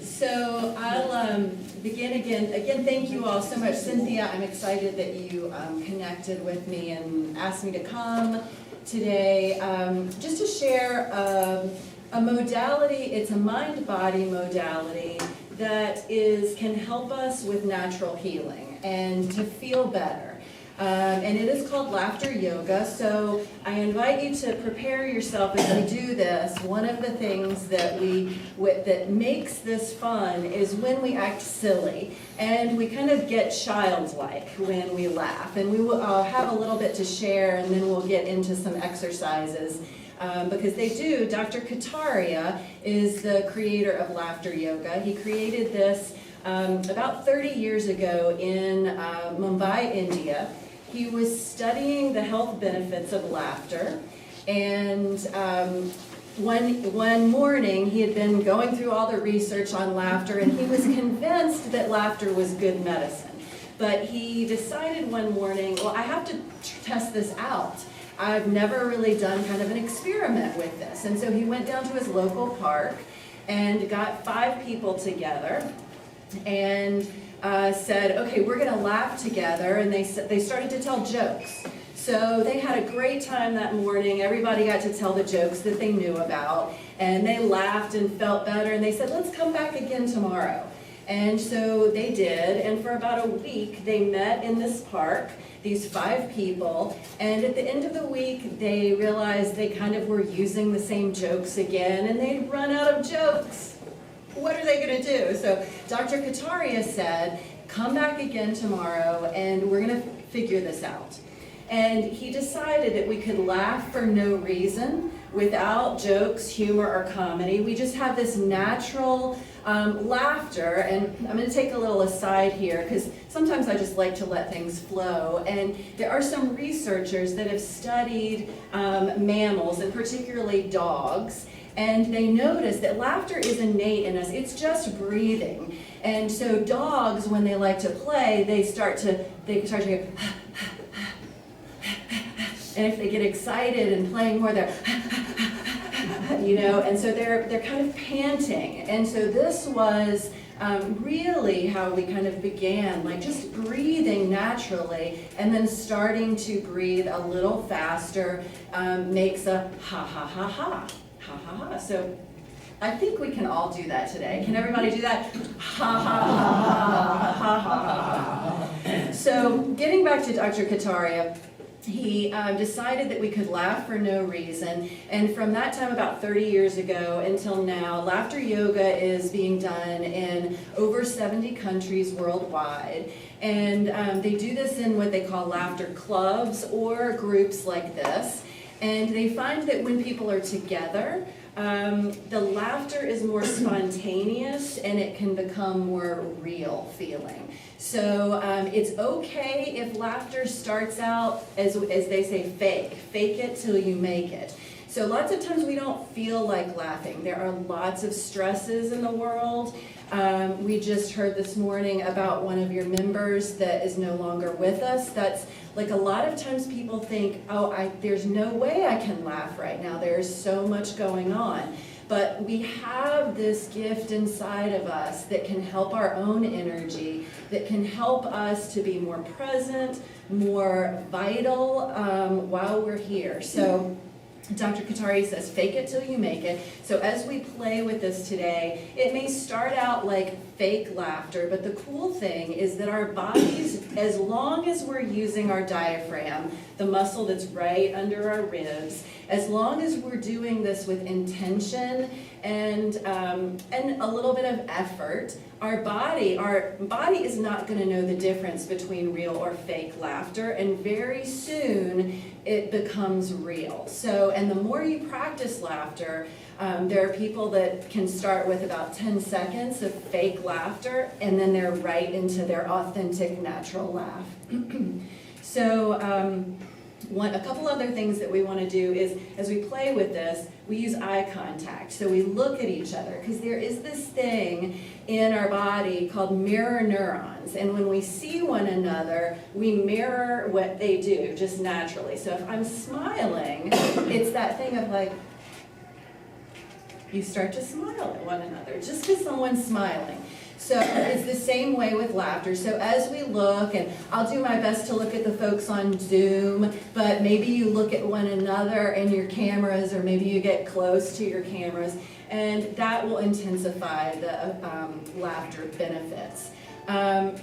So I'll begin again. Again, thank you all so much. Cynthia, I'm excited that you connected with me and asked me to come today just to share a modality. It's a mind-body modality that can help us with natural healing and to feel better. And it is called laughter yoga. So I invite you to prepare yourself as we do this. One of the things that that makes this fun is when we act silly and we kind of get childlike when we laugh. And we will have a little bit to share, and then we'll get into some exercises. Because they do. Dr. Kataria is the creator of laughter yoga. He created this about 30 years ago in Mumbai, India. He was studying the health benefits of laughter, and one morning he had been going through all the research on laughter, and he was convinced that laughter was good medicine. But he decided one morning, well, I have to test this out. I've never really done kind of an experiment with this. And so he went down to his local park and got 5 people together and said, okay, we're going to laugh together. And they started to tell jokes. So they had a great time that morning. Everybody got to tell the jokes that they knew about. And they laughed and felt better. And they said, let's come back again tomorrow. And so they did. And for about a week, they met in this park, these 5 people. And at the end of the week, they realized they kind of were using the same jokes again. And they'd run out of jokes. What are they going to do? So Dr. Kataria said, come back again tomorrow and we're going to figure this out. And he decided that we could laugh for no reason, without jokes, humor, or comedy. We just have this natural laughter. And I'm going to take a little aside here because sometimes I just like to let things flow. And there are some researchers that have studied mammals, and particularly dogs. And they notice that laughter is innate in us. It's just breathing. And so dogs, when they like to play, they start to go, and if they get excited and playing more, they're, and so they're kind of panting. And so this was really how we kind of began, like just breathing naturally, and then starting to breathe a little faster makes a ha ha ha ha. Ha ha ha. So I think we can all do that today. Can everybody do that? Ha ha ha ha ha ha. So getting back to Dr. Kataria, he decided that we could laugh for no reason. And from that time, about 30 years ago until now, laughter yoga is being done in over 70 countries worldwide. And they do this in what they call laughter clubs or groups like this. And they find that when people are together, the laughter is more spontaneous and it can become more real feeling. So it's okay if laughter starts out, as they say, fake it till you make it. So lots of times we don't feel like laughing. There are lots of stresses in the world. We just heard this morning about one of your members that is no longer with us. That's like a lot of times people think, oh, there's no way I can laugh right now. There's so much going on. But we have this gift inside of us that can help our own energy, that can help us to be more present, more vital while we're here. So Dr. Kataria says, fake it till you make it. So as we play with this today, it may start out like fake laughter, but the cool thing is that our bodies, as long as we're using our diaphragm, the muscle that's right under our ribs, as long as we're doing this with intention and a little bit of effort, our body is not going to know the difference between real or fake laughter, and very soon it becomes real. So, and the more you practice laughter, there are people that can start with about 10 seconds of fake laughter, and then they're right into their authentic, natural laugh. So, a couple other things that we want to do is, as we play with this, we use eye contact. So we look at each other, because there is this thing in our body called mirror neurons. And when we see one another, we mirror what they do just naturally. So if I'm smiling, it's that thing of like, you start to smile at one another, just because someone's smiling. So it's the same way with laughter. So as we look, and I'll do my best to look at the folks on Zoom, but maybe you look at one another and your cameras, or maybe you get close to your cameras, and that will intensify the laughter benefits.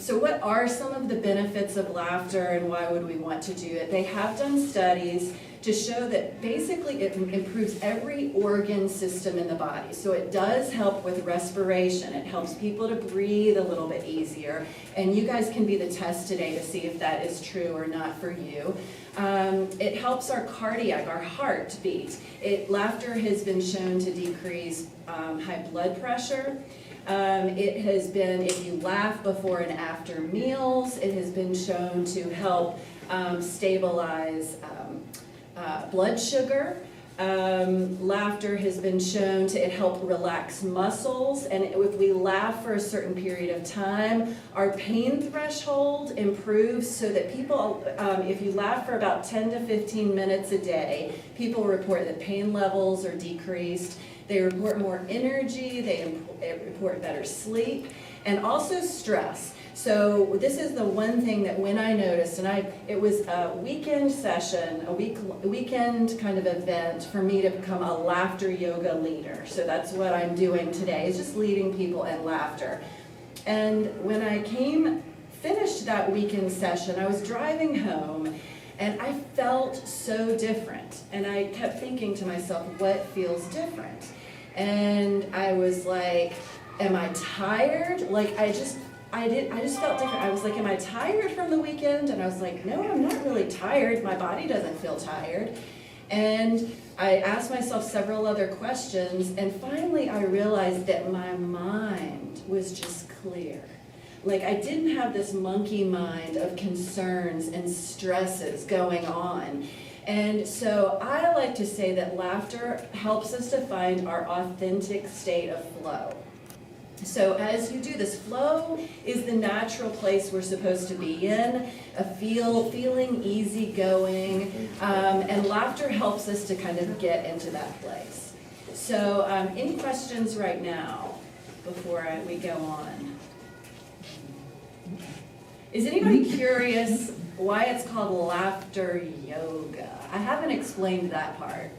So what are some of the benefits of laughter, and why would we want to do it? They have done studies to show that basically it improves every organ system in the body. So it does help with respiration. It helps people to breathe a little bit easier. And you guys can be the test today to see if that is true or not for you. It helps our cardiac, our heartbeat. Laughter has been shown to decrease high blood pressure. It has been, if you laugh before and after meals, it has been shown to help stabilize blood sugar. Laughter has been shown to help relax muscles, and if we laugh for a certain period of time, our pain threshold improves, so that people, if you laugh for about 10 to 15 minutes a day, people report that pain levels are decreased. They report more energy, they report better sleep, and also stress. So this is the one thing that when I noticed, and it was a weekend session, a weekend kind of event for me to become a laughter yoga leader. So that's what I'm doing today, is just leading people in laughter. And when I finished that weekend session, I was driving home, and I felt so different. And I kept thinking to myself, what feels different? And I was like, am I tired? Like, I just felt different. I was like, am I tired from the weekend? And I was like, no, I'm not really tired. My body doesn't feel tired. And I asked myself several other questions, and finally I realized that my mind was just clear. Like, I didn't have this monkey mind of concerns and stresses going on. And so I like to say that laughter helps us to find our authentic state of flow. So as you do this, flow is the natural place we're supposed to be in, feeling easygoing, and laughter helps us to kind of get into that place. So any questions right now before we go on? Is anybody curious why it's called laughter yoga? I haven't explained that part.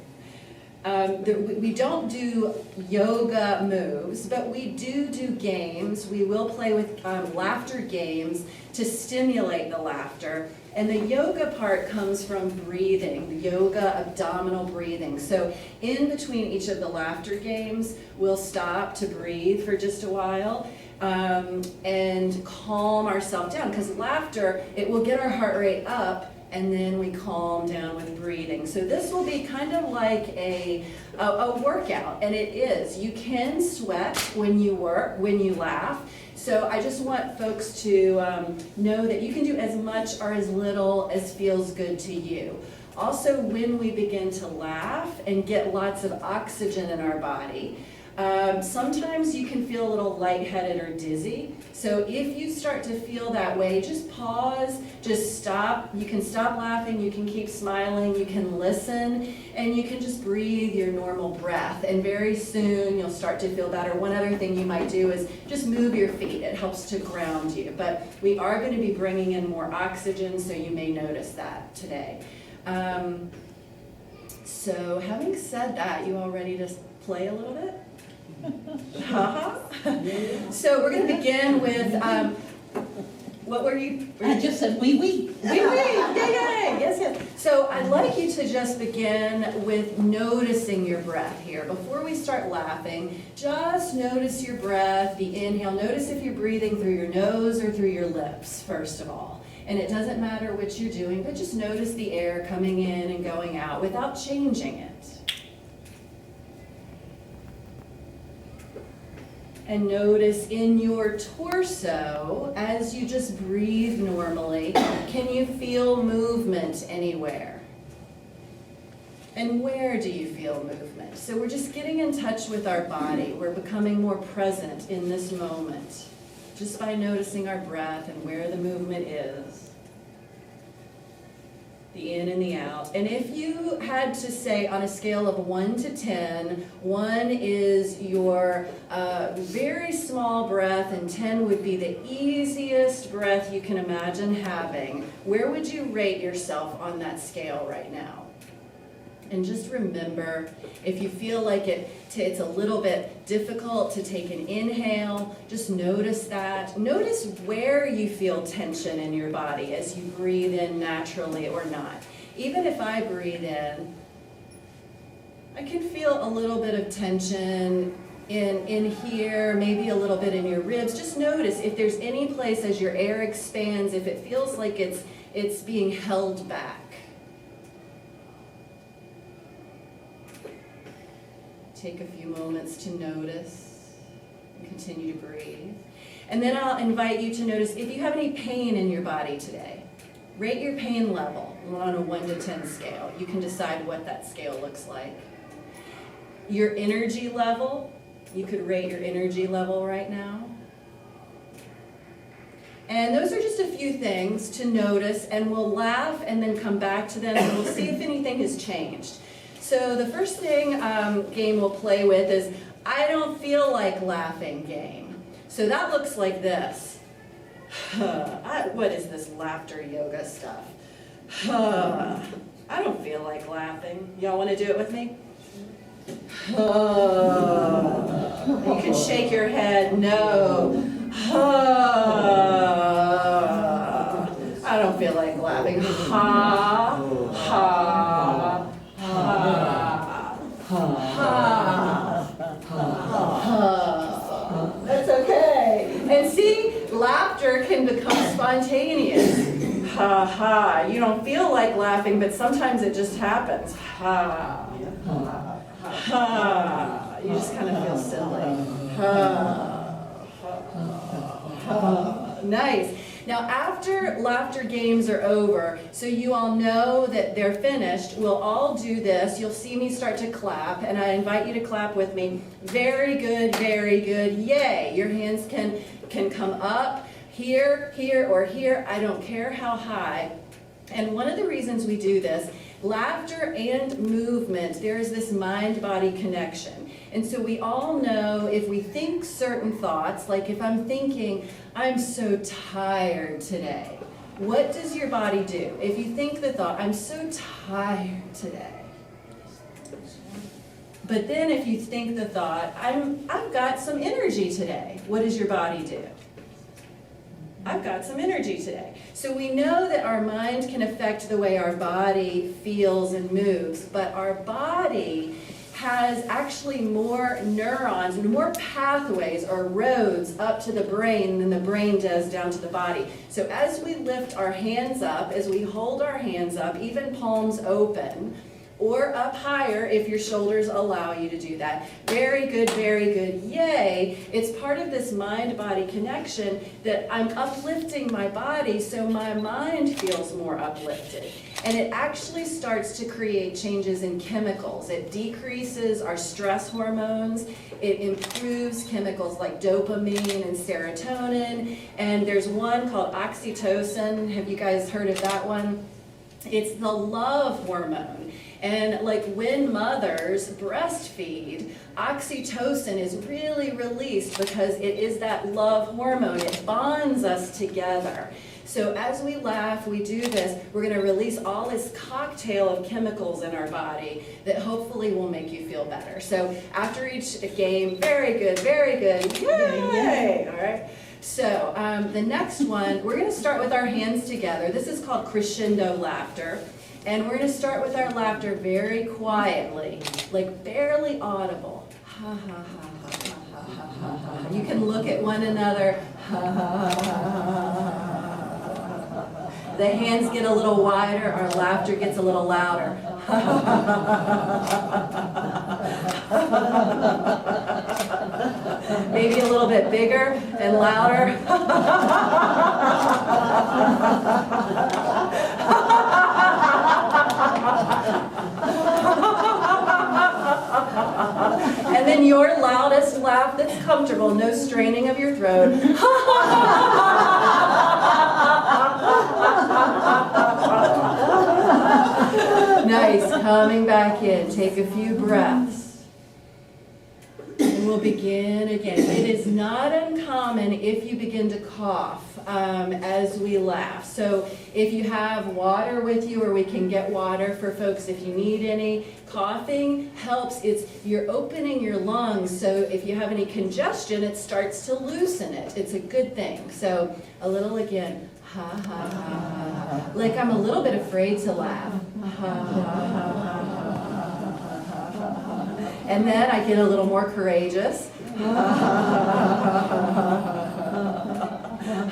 We don't do yoga moves, but we do games. We will play with laughter games to stimulate the laughter. And the yoga part comes from breathing, the yoga abdominal breathing. So in between each of the laughter games, we'll stop to breathe for just a while and calm ourselves down. Because laughter, it will get our heart rate up, and then we calm down with breathing. So this will be kind of like a workout, and it is. You can sweat when you laugh. So I just want folks to know that you can do as much or as little as feels good to you. Also, when we begin to laugh and get lots of oxygen in our body, sometimes you can feel a little lightheaded or dizzy. So if you start to feel that way, just pause, just stop. You can stop laughing, you can keep smiling, you can listen, and you can just breathe your normal breath. And very soon you'll start to feel better. One other thing you might do is just move your feet. It helps to ground you. But we are going to be bringing in more oxygen, so you may notice that today. So having said that, you all ready to play a little bit? So we're going to begin with, what were you? I just said wee wee. Wee wee, yay, yes. So I'd like you to just begin with noticing your breath here. Before we start laughing, just notice your breath, the inhale. Notice if you're breathing through your nose or through your lips, first of all. And it doesn't matter what you're doing, but just notice the air coming in and going out without changing it. And notice in your torso, as you just breathe normally, can you feel movement anywhere? And where do you feel movement? So we're just getting in touch with our body. We're becoming more present in this moment, just by noticing our breath and where the movement is. the in and the out. And if you had to say on a scale of 1 to 10, 1 is your very small breath and 10 would be the easiest breath you can imagine having, where would you rate yourself on that scale right now? And just remember, if you feel like it's a little bit difficult to take an inhale, just notice that. Notice where you feel tension in your body as you breathe in naturally or not. Even if I breathe in, I can feel a little bit of tension in here, maybe a little bit in your ribs. Just notice if there's any place as your air expands, if it feels like it's being held back. Take a few moments to notice and continue to breathe. And then I'll invite you to notice if you have any pain in your body today. Rate your pain level on a 1 to 10 scale. You can decide what that scale looks like. Your energy level, you could rate your energy level right now. And those are just a few things to notice, and we'll laugh and then come back to them and we'll see if anything has changed. So the first thing game we'll play with is I don't feel like laughing game. So that looks like this. What is this laughter yoga stuff? I don't feel like laughing. Y'all want to do it with me? You can shake your head. No. I don't feel like laughing. Ha, ha. That's okay. And see, laughter can become spontaneous. Ha ha. You don't feel like laughing, but sometimes it just happens. Ha. Ha. You just kind of feel silly. Ha. Ha. Nice. Now, after laughter games are over, so you all know that they're finished, we'll all do this. You'll see me start to clap, and I invite you to clap with me. Very good, yay. Your hands can come up here, here, or here. I don't care how high. And one of the reasons we do this, laughter and movement, there is this mind-body connection. And so we all know if we think certain thoughts, like if I'm thinking, I'm so tired today, what does your body do? If you think the thought, I'm so tired today. But then if you think the thought, I've got some energy today, what does your body do? I've got some energy today. So we know that our mind can affect the way our body feels and moves, but our body has actually more neurons, more pathways or roads up to the brain than the brain does down to the body. So as we lift our hands up, as we hold our hands up, even palms open, or up higher if your shoulders allow you to do that. Very good, yay. It's part of this mind-body connection that I'm uplifting my body so my mind feels more uplifted. And it actually starts to create changes in chemicals. It decreases our stress hormones. It improves chemicals like dopamine and serotonin. And there's one called oxytocin. Have you guys heard of that one? It's the love hormone. And like when mothers breastfeed, oxytocin is really released because it is that love hormone. It bonds us together. So as we laugh, we do this, we're going to release all this cocktail of chemicals in our body that hopefully will make you feel better. So after each game, very good, yay! All right. So the next one, we're going to start with our hands together. This is called crescendo laughter. And we're going to start with our laughter very quietly, like barely audible. Ha, ha, ha, ha, ha, ha, ha, ha. You can look at one another. Ha, ha, ha, ha, ha. The hands get a little wider, our laughter gets a little louder. Maybe a little bit bigger and louder. And then your loudest laugh that's comfortable, no straining of your throat. Nice, coming back in. Take a few breaths. And we'll begin again. It is not uncommon if you begin to cough as we laugh. So if you have water with you, or we can get water for folks if you need any, coughing helps. You're opening your lungs, so if you have any congestion, it starts to loosen it. It's a good thing. So a little again. Ha ha ha ha. Like I'm a little bit afraid to laugh. Ha ha ha ha. And then I get a little more courageous.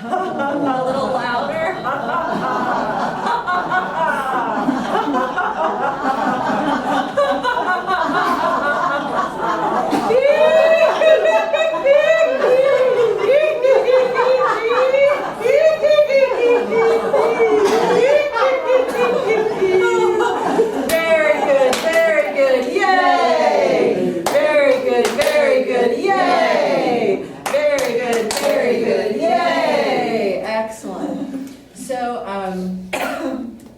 A little louder.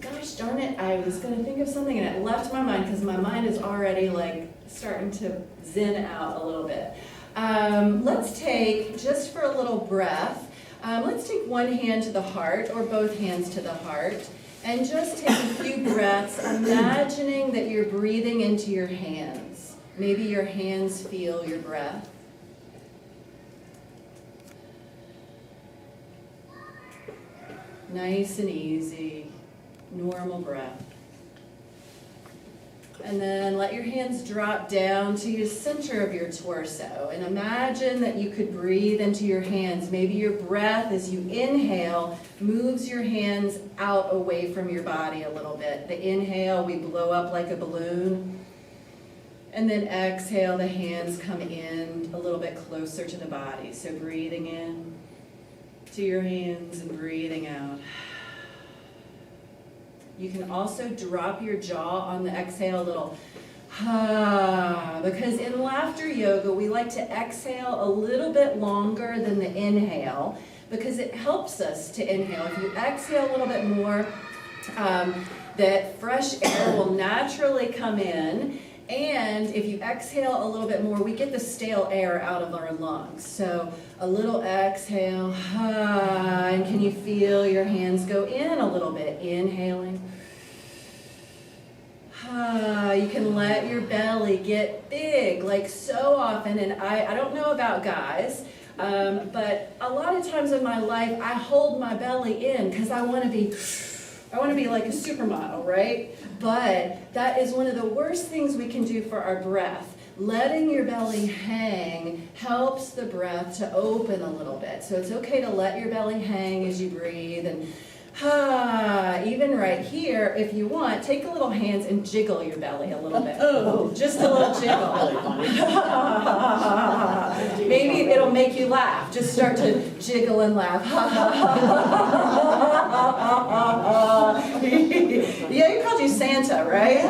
Gosh darn it, I was going to think of something and it left my mind because my mind is already like starting to zen out a little bit. Let's take, just for a little breath, let's take one hand to the heart or both hands to the heart and just take a few breaths, imagining that you're breathing into your hands. Maybe your hands feel your breath. Nice and easy, normal breath. And then let your hands drop down to the center of your torso. And imagine that you could breathe into your hands. Maybe your breath, as you inhale, moves your hands out away from your body a little bit. The inhale, we blow up like a balloon. And then exhale, the hands come in a little bit closer to the body. So breathing in to your hands and breathing out. You can also drop your jaw on the exhale a little, because in laughter yoga we like to exhale a little bit longer than the inhale because it helps us to inhale. If you exhale a little bit more, that fresh air will naturally come in. And if you exhale a little bit more, we get the stale air out of our lungs. So a little exhale, and can you feel your hands go in a little bit? Inhaling. You can let your belly get big, like so often. And I don't know about guys, but a lot of times in my life, I hold my belly in because I want to be like a supermodel, right? But that is one of the worst things we can do for our breath. Letting your belly hang helps the breath to open a little bit. So it's okay to let your belly hang as you breathe. And even right here, if you want, take a little hands and jiggle your belly a little bit. Just a little jiggle. Maybe it'll make you laugh. Just start to jiggle and laugh. Yeah, he called you Santa, right?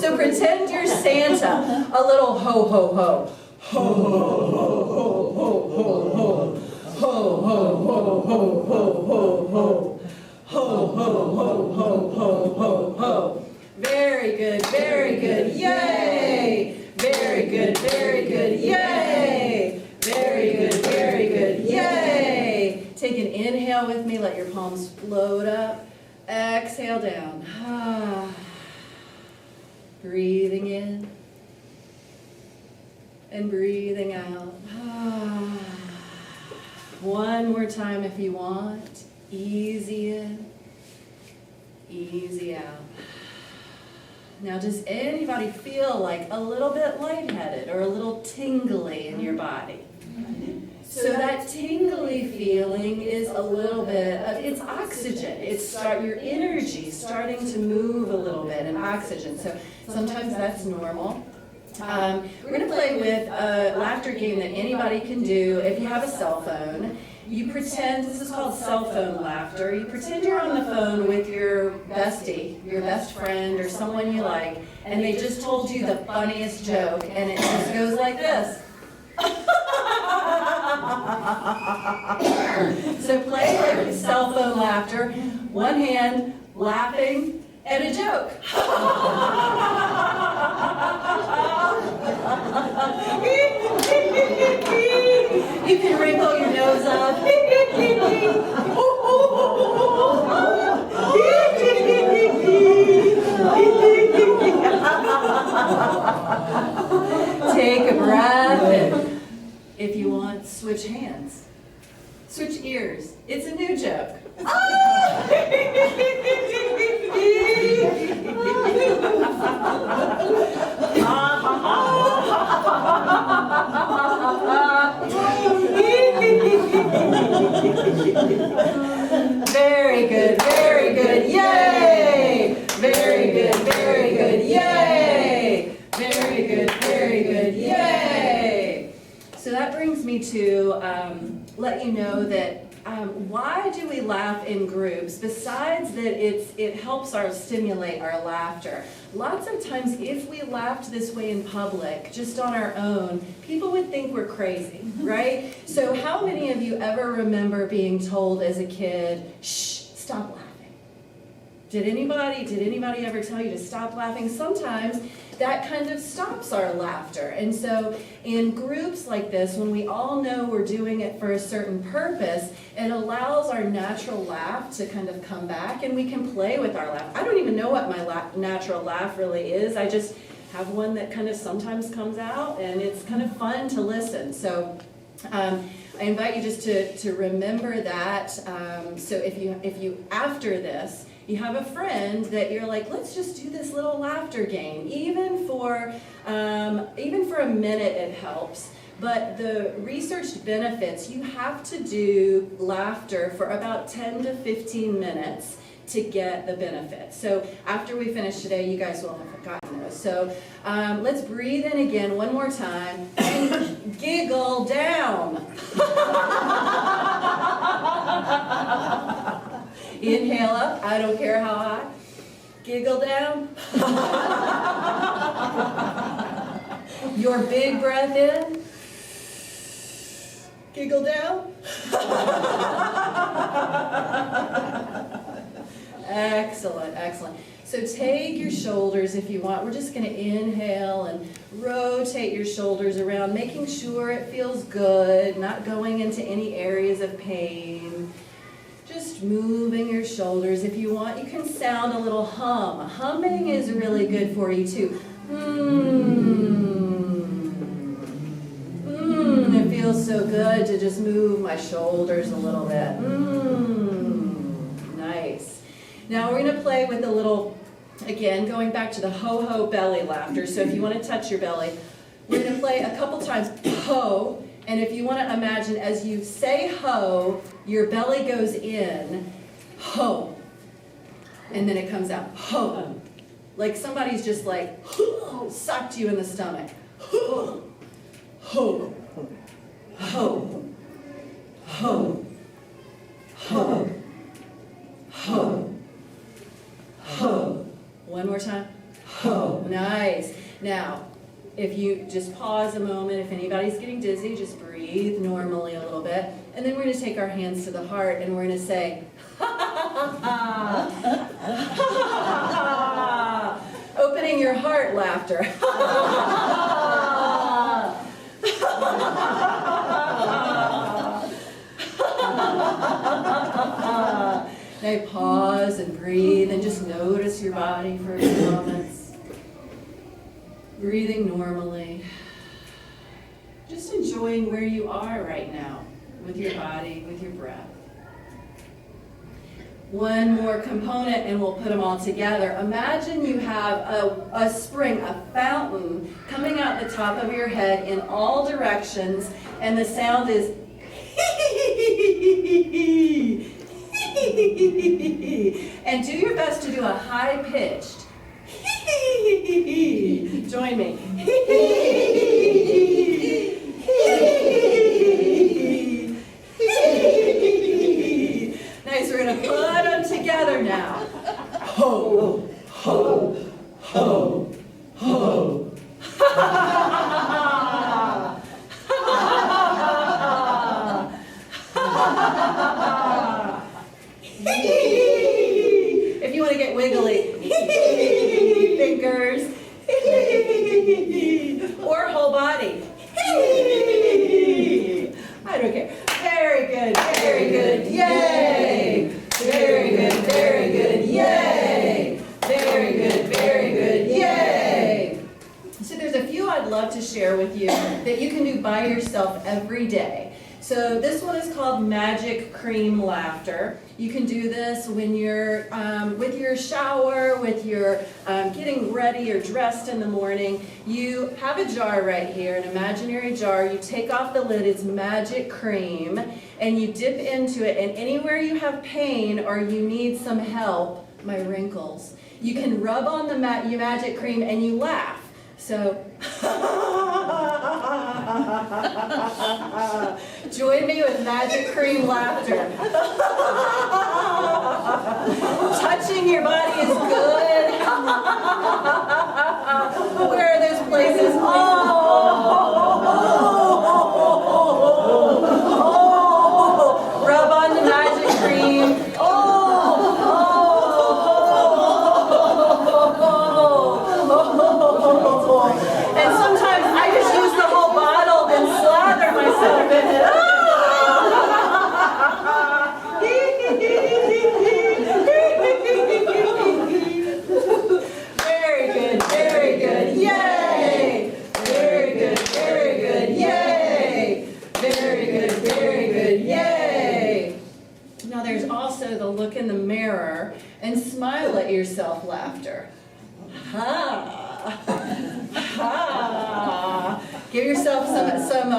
So pretend you're Santa. A little ho, ho, ho. Ho, ho, ho, ho, ho, ho, ho. Ho, ho, ho, ho, ho, ho, ho. Ho, ho, ho, ho, ho, ho, ho. Very good, very good. Yay! Very good, very good. Yay! Very good, very good. Yay! Take an inhale with me. Let your palms float up. Exhale down. Breathing in and breathing out. One more time if you want. Easy in, easy out. Now, does anybody feel like a little bit lightheaded or a little tingly in your body? So that tingly feeling is a little bit of, it's oxygen. It's your energy starting to move a little bit in oxygen. So sometimes that's normal. We're going to play with a laughter game that anybody can do. If you have a cell phone, you pretend, this is called cell phone laughter, you pretend you're on the phone with your bestie, your best friend, or someone you like, and they just told you the funniest joke, and it just goes like this. So play like cell phone laughter, one hand laughing, and a joke. You can wrinkle your nose up. Take a breath, and if you want, switch hands. Switch ears. It's a new joke. Very good, very good, yay! Very good, very good, yay! Very good, very good, yay! So that brings me to let you know that why do we laugh in groups? Besides that it helps stimulate our laughter. Lots of times if we laughed this way in public, just on our own, people would think we're crazy, right? So how many of you ever remember being told as a kid, shh, stop laughing? Did anybody ever tell you to stop laughing? Sometimes that kind of stops our laughter. And so in groups like this, when we all know we're doing it for a certain purpose, it allows our natural laugh to kind of come back, and we can play with our laugh. I don't even know what my natural laugh really is. I just have one that kind of sometimes comes out, and it's kind of fun to listen. So I invite you just to remember that. So if you after this, you have a friend that you're like, let's just do this little laughter game. Even for a minute it helps. But the researched benefits, you have to do laughter for about 10 to 15 minutes to get the benefits. So after we finish today, you guys will have forgotten those. So let's breathe in again one more time and giggle down. Inhale up, I don't care how high. Giggle down. Your big breath in. Giggle down. Excellent, excellent. So take your shoulders if you want. We're just going to inhale and rotate your shoulders around, making sure it feels good, not going into any areas of pain. Just moving your shoulders. If you want, you can sound a little hum. Humming is really good for you too. It feels so good to just move my shoulders a little bit. Nice. Now we're going to play with a little, again, going back to the ho-ho belly laughter. So if you want to touch your belly, we're going to play a couple times ho. And if you want to imagine, as you say ho, your belly goes in, ho. And then it comes out, ho. Like somebody's just like, sucked you in the stomach. Ho, ho, ho, ho, ho, ho, ho. One more time, ho. Nice. Now, if you just pause a moment, if anybody's getting dizzy, just breathe normally a little bit. And then we're going to take our hands to the heart and we're going to say, ha ha ha ha. Opening your heart laughter. Now pause and breathe and just notice your body for a few moments. Breathing normally. Just enjoying where you are right now with your body, with your breath. One more component and we'll put them all together. Imagine you have a spring, a fountain coming out the top of your head in all directions, and the sound is and do your best to do a high-pitched join me. Nice, we're going to put them together now. Ho, ho, ho, ho. If you want to wiggly fingers, or whole body. I don't care. Very good, very good, yay! Very good, very good, yay! Very good, very good, yay! So there's a few I'd love to share with you that you can do by yourself every day. So this one is called Magic Cream Laughter. You can do this when you're with your shower, with your getting ready or dressed in the morning. You have a jar right here, an imaginary jar. You take off the lid, it's magic cream, and you dip into it. And anywhere you have pain or you need some help, my wrinkles, you can rub on the magic cream and you laugh. So, join me with magic cream laughter. Touching your body is good. Where are those places? Oh, rub on the magic cream. And sometimes I just use the whole bottle and slather myself in it. Very good, very good, yay! Very good, very good, yay! Very good, very good, yay! Now there's also the look in the mirror and smile at yourself laughter. Ha! Give yourself some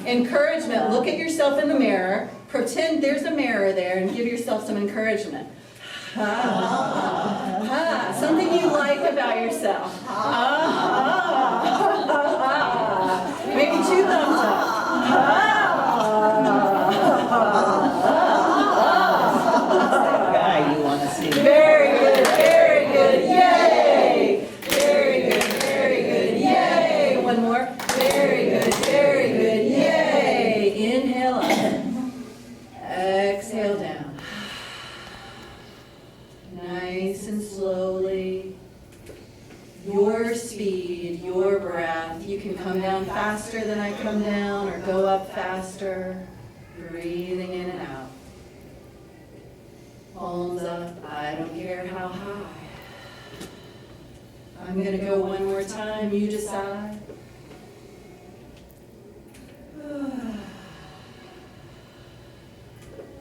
encouragement. Look at yourself in the mirror. Pretend there's a mirror there and give yourself some encouragement. Something you like about yourself. Maybe 2 thumbs up. Guy you want to see. Very good, very good, yay! Very good, very good, yay! One more. Very good, very good, yay! Inhale up. Exhale down. Nice and slowly. Your speed, your breath. You can come down faster than I come down or go up faster. Breathing in and out. Palms up, I don't care how high. I'm going to go one more time, you decide.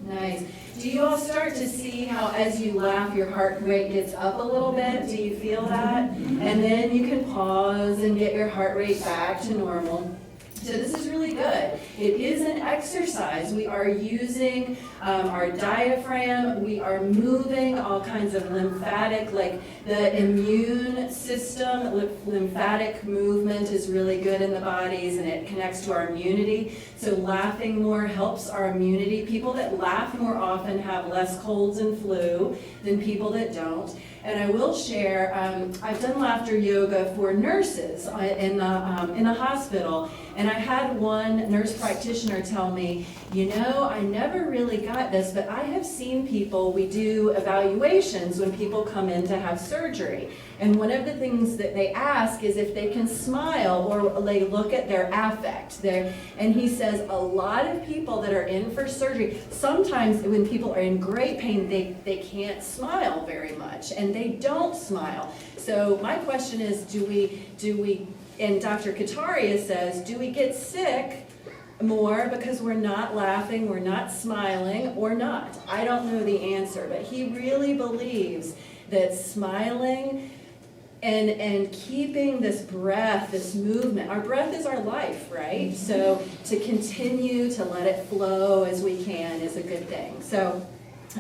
Nice. Do you all start to see how as you laugh your heart rate gets up a little bit? Do you feel that? And then you can pause and get your heart rate back to normal. So this is really good. It is an exercise. We are using our diaphragm. We are moving all kinds of lymphatic, like the immune system. Lymphatic movement is really good in the bodies, and it connects to our immunity. So laughing more helps our immunity. People that laugh more often have less colds and flu than people that don't. And I will share, I've done laughter yoga for nurses in a hospital, and I had one nurse practitioner tell me, you know, I never really got this, but I have seen people, we do evaluations when people come in to have surgery. And one of the things that they ask is if they can smile or they look at their affect. And he says a lot of people that are in for surgery, sometimes when people are in great pain, they can't smile very much, and they don't smile. So my question is, do we, and Dr. Kataria says, do we get sick more because we're not laughing, we're not smiling, or not? I don't know the answer, but he really believes that smiling and keeping this breath, this movement, our breath is our life, right? So to continue to let it flow as we can is a good thing. So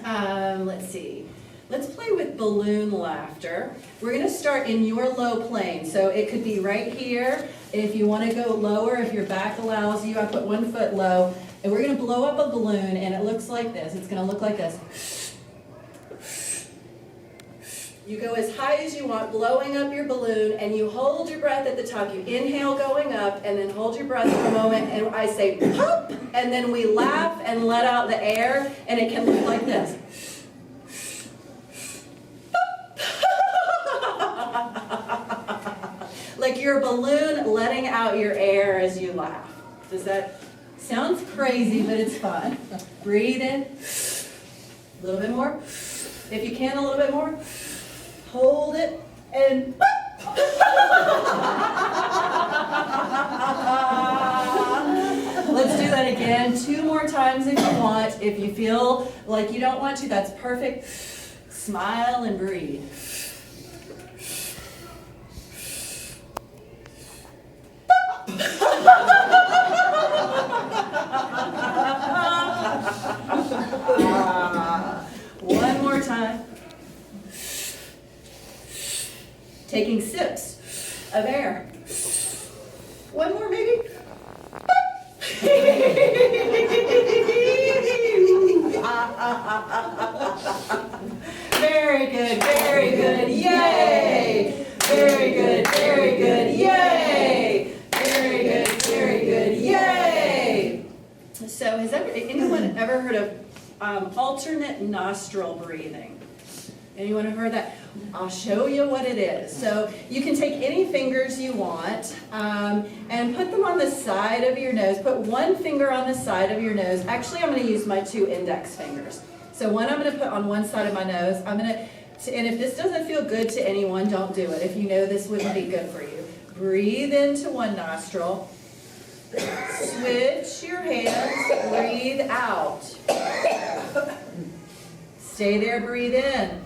let's see. Let's play with balloon laughter. We're going to start in your low plane. So it could be right here. If you want to go lower, if your back allows you, I put 1 foot low. And we're going to blow up a balloon, and it looks like this. It's going to look like this. You go as high as you want, blowing up your balloon, and you hold your breath at the top. You inhale going up, and then hold your breath for a moment, and I say, pop, and then we laugh and let out the air, and it can look like this. your balloon letting out your air as you laugh. Does that sounds crazy, but it's fun. Breathe in. A little bit more. If you can, a little bit more. Hold it and let's do that again 2 more times if you want. If you feel like you don't want to, that's perfect. Smile and breathe. One more time. Taking sips of air. One more maybe. Very good, very good, yay! Very good, very good, yay! Very good, very good, yay! So has anyone ever heard of alternate nostril breathing? Anyone have heard that? I'll show you what it is. So you can take any fingers you want and put them on the side of your nose. Put one finger on the side of your nose. Actually, I'm going to use my 2 index fingers. So one I'm going to put on one side of my nose. And if this doesn't feel good to anyone, don't do it. If you know this wouldn't be good for you. Breathe into one nostril. Switch your hands. Breathe out. Stay there. Breathe in.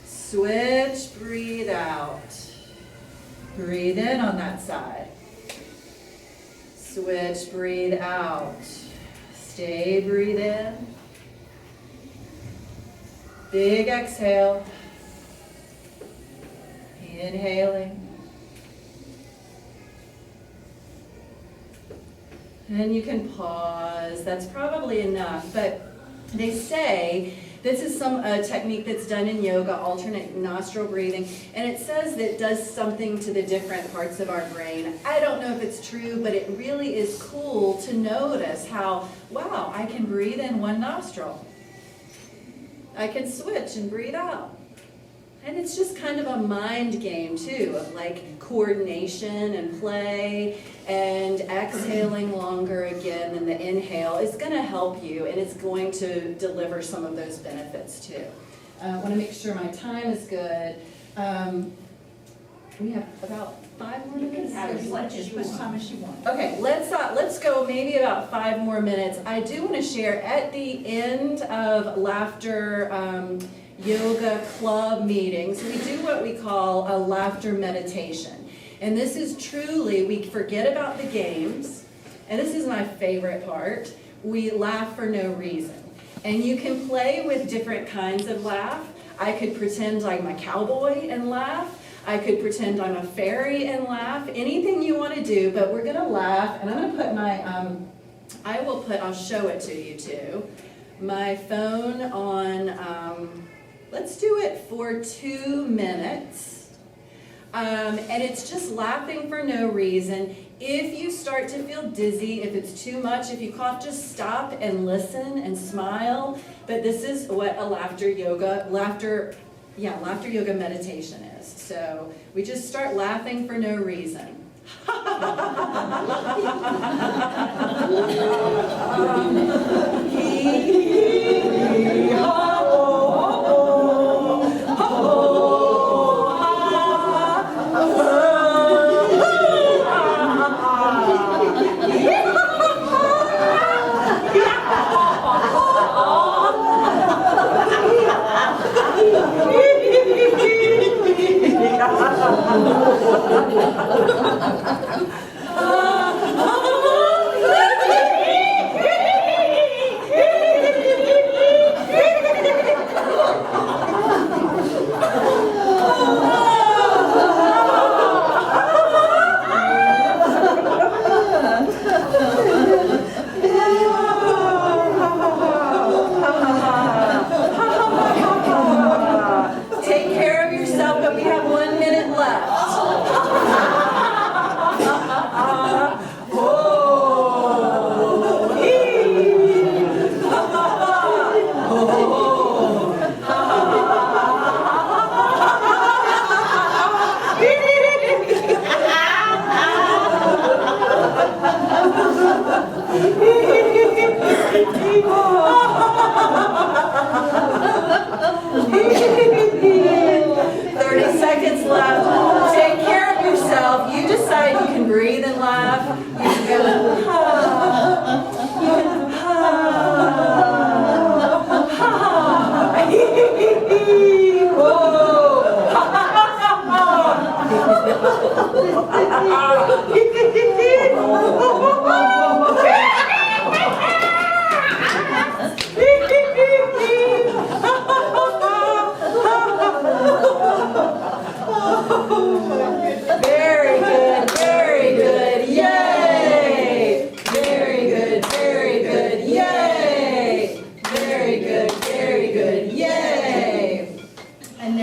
Switch, breathe out. Breathe in on that side. Switch, breathe out. Stay, breathe in. Big exhale. Inhaling. And you can pause. That's probably enough, but they say this is some technique that's done in yoga, alternate nostril breathing, and it says that it does something to the different parts of our brain. I don't know if it's true, but it really is cool to notice how, wow, I can breathe in one nostril. I can switch and breathe out. And it's just kind of a mind game too, of like coordination and play, and exhaling longer again than the inhale is going to help you, and it's going to deliver some of those benefits too. I want to make sure my time is good. We have about 5 more minutes. As much time as you want. Okay, let's go maybe about 5 more minutes. I do want to share at the end of laughter yoga club meetings, we do what we call a laughter meditation. And this is truly, we forget about the games, and this is my favorite part, we laugh for no reason. And you can play with different kinds of laugh. I could pretend I'm a cowboy and laugh. I could pretend I'm a fairy and laugh. Anything you want to do, but we're going to laugh. And I'm going to put my, I'll show it to you too. My phone on, let's do it for 2 minutes. And it's just laughing for no reason. If you start to feel dizzy, if it's too much, if you cough, just stop and listen and smile. But this is what a laughter yoga meditation is. So we just start laughing for no reason.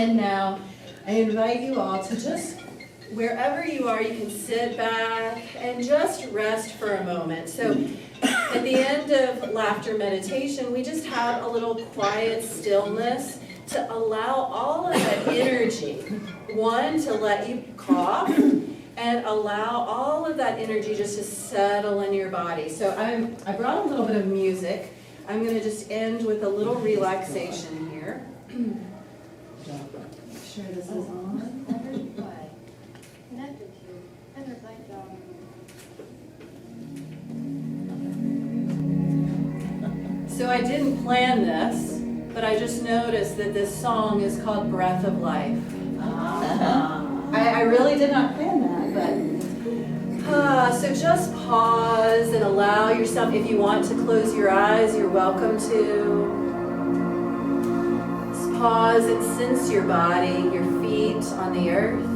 And now I invite you all to just, wherever you are, you can sit back and just rest for a moment. So at the end of laughter meditation, we just have a little quiet stillness to allow all of that energy, one, to let you cough, and allow all of that energy just to settle in your body. So I brought a little bit of music. I'm going to just end with a little relaxation here. Make sure this is on. So I didn't plan this, but I just noticed that this song is called Breath of Life. I really did not plan that, but so just pause and allow yourself, if you want to close your eyes, you're welcome to. Just pause and sense your body, your feet on the earth.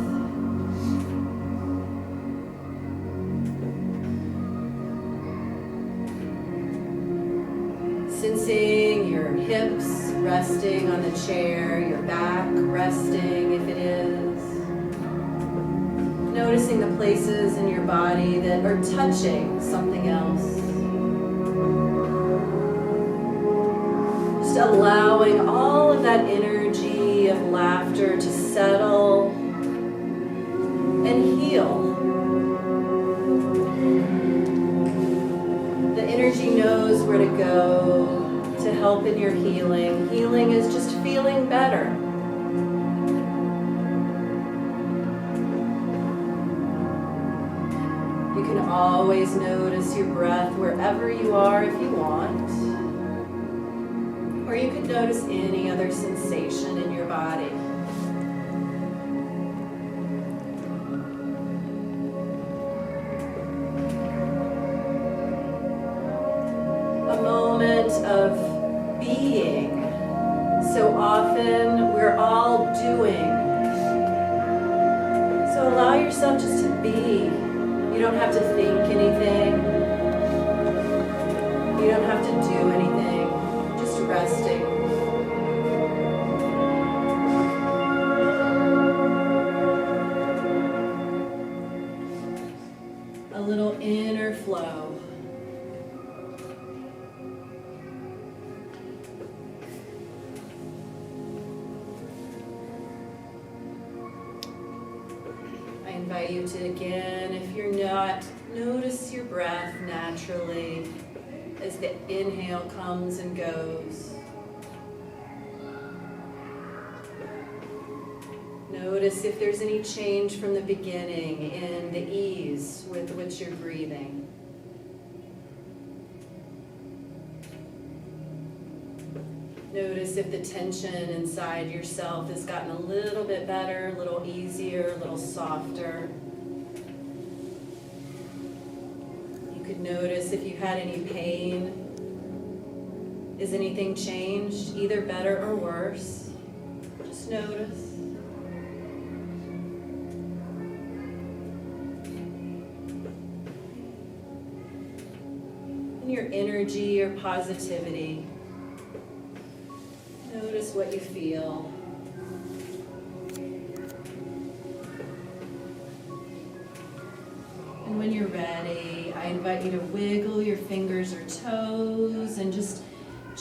Sensing your hips resting on the chair, your back resting if it is. Noticing the places in your body that are touching something else. Just allowing all of that energy of laughter to settle and heal. The energy knows where to go to help in your healing. Healing is just feeling better. You can always notice your breath wherever you are if you want. Or you can notice any other sensation in your body. A moment of being. So often we're all doing. So allow yourself just to be. You don't have to think anything. You don't have to do anything. Just resting. A little inner flow. I invite you to, again, if you're not, notice your breath naturally as the inhale comes and goes. Notice if there's any change from the beginning in the ease with which you're breathing. Notice if the tension inside yourself has gotten a little bit better, a little easier, a little softer. You could notice if you had any pain. Is anything changed, either better or worse? Just notice. And your energy, your positivity. Notice what you feel. And when you're ready, I invite you to wiggle your fingers or toes and just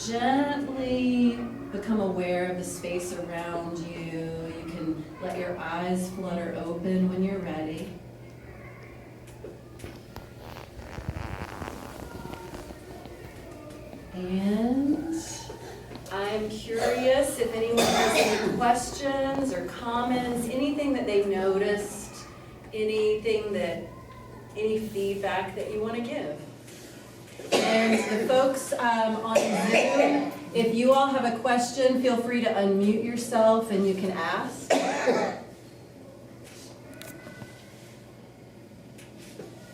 gently become aware of the space around you. You can let your eyes flutter open when you're ready. And I'm curious if anyone has any questions or comments, anything that they've noticed, any feedback that you want to give. And the folks on Zoom, if you all have a question, feel free to unmute yourself and you can ask.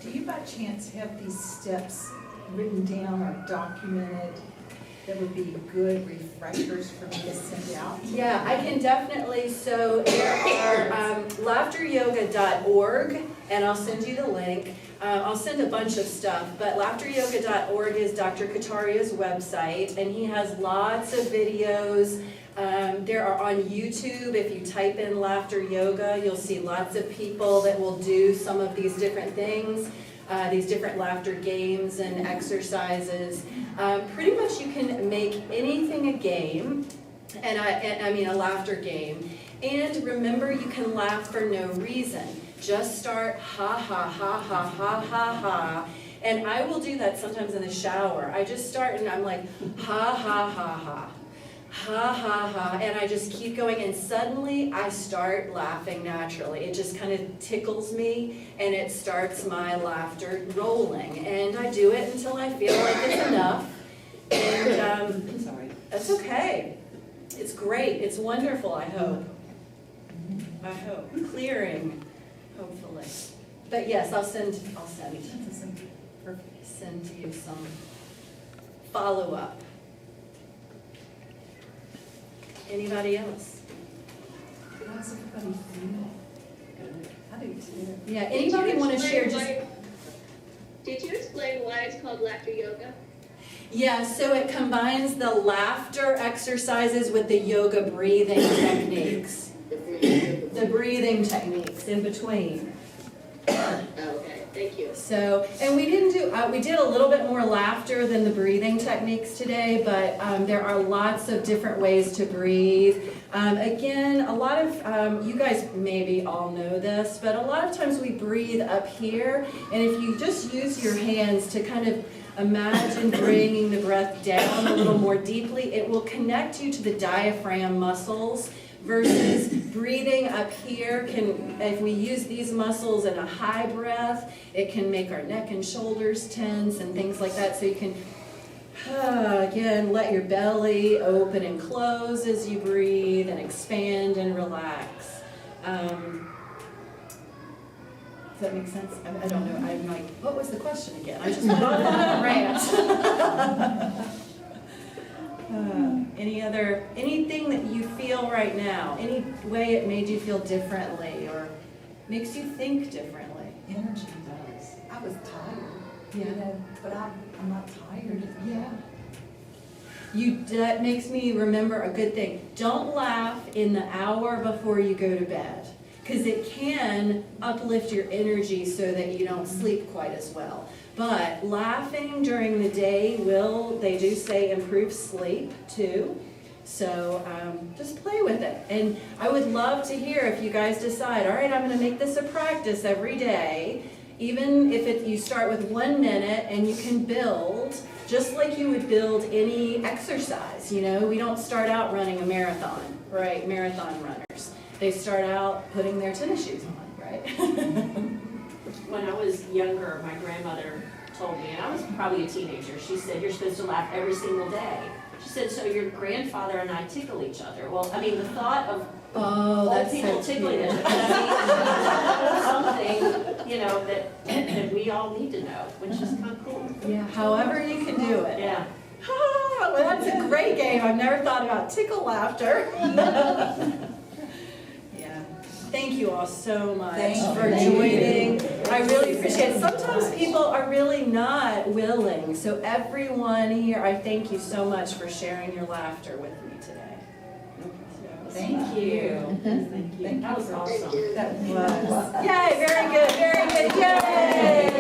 Do you by chance have these steps written down or documented that would be good refreshers for me to send out? Yeah, I can definitely. So there are laughteryoga.org, and I'll send you the link. I'll send a bunch of stuff, but laughteryoga.org is Dr. Kataria's website, and he has lots of videos There are on YouTube, if you type in laughter yoga, you'll see lots of people that will do some of these different things, these different laughter games and exercises. Pretty much you can make anything a game, and I mean a laughter game. And remember, you can laugh for no reason. Just start ha ha ha ha ha ha ha. And I will do that sometimes in the shower. I just start and I'm like ha ha ha ha. Ha ha ha, and I just keep going, and suddenly I start laughing naturally. It just kind of tickles me, and it starts my laughter rolling. And I do it until I feel like it's enough. And Sorry. that's okay. It's great. It's wonderful, I hope. I hope. Clearing, hopefully. But yes, I'll send you some follow-up. Anybody else? How does everybody feel? I do too. Yeah, anybody want to share just... Did you explain why it's called laughter yoga? Yeah, so it combines the laughter exercises with the yoga breathing techniques. The breathing techniques in between. Okay, thank you. So, and we didn't do, we did a little bit more laughter than the breathing techniques today, but there are lots of different ways to breathe. Again, a lot of, you guys maybe all know this, but a lot of times we breathe up here, and if you just use your hands to kind of imagine bringing the breath down a little more deeply, it will connect you to the diaphragm muscles. Versus breathing up here can, if we use these muscles in a high breath, it can make our neck and shoulders tense and things like that. So you can, again, let your belly open and close as you breathe and expand and relax. Does that make sense? I don't know. I'm like, what was the question again? I just went on a rant. Anything that you feel right now, any way it made you feel differently or makes you think differently? Energy does. I was tired, Yeah. you know, but I'm not tired. Yeah. That makes me remember a good thing. Don't laugh in the hour before you go to bed, because it can uplift your energy so that you don't sleep quite as well. But laughing during the day will, they do say, improve sleep too. So just play with it. And I would love to hear if you guys decide, all right, I'm going to make this a practice every day. Even if you start with 1 minute and you can build, just like you would build any exercise. You know, we don't start out running a marathon, right? Marathon runners. They start out putting their tennis shoes on, right? When I was younger, my grandmother told me, and I was probably a teenager, she said, you're supposed to laugh every single day. She said, so your grandfather and I tickle each other. Well, I mean, the thought of old people tickling each other, I mean, something, you know, that we all need to know, which is kind of cool. Yeah, however you can do it. Yeah. Well, that's a great game. I've never thought about tickle laughter. Thank you all so much for joining. I really appreciate it. Sometimes people are really not willing. So everyone here, I thank you so much for sharing your laughter with me today. Thank you. Thank you. That was awesome. That was. Yay, very good, very good. Yay!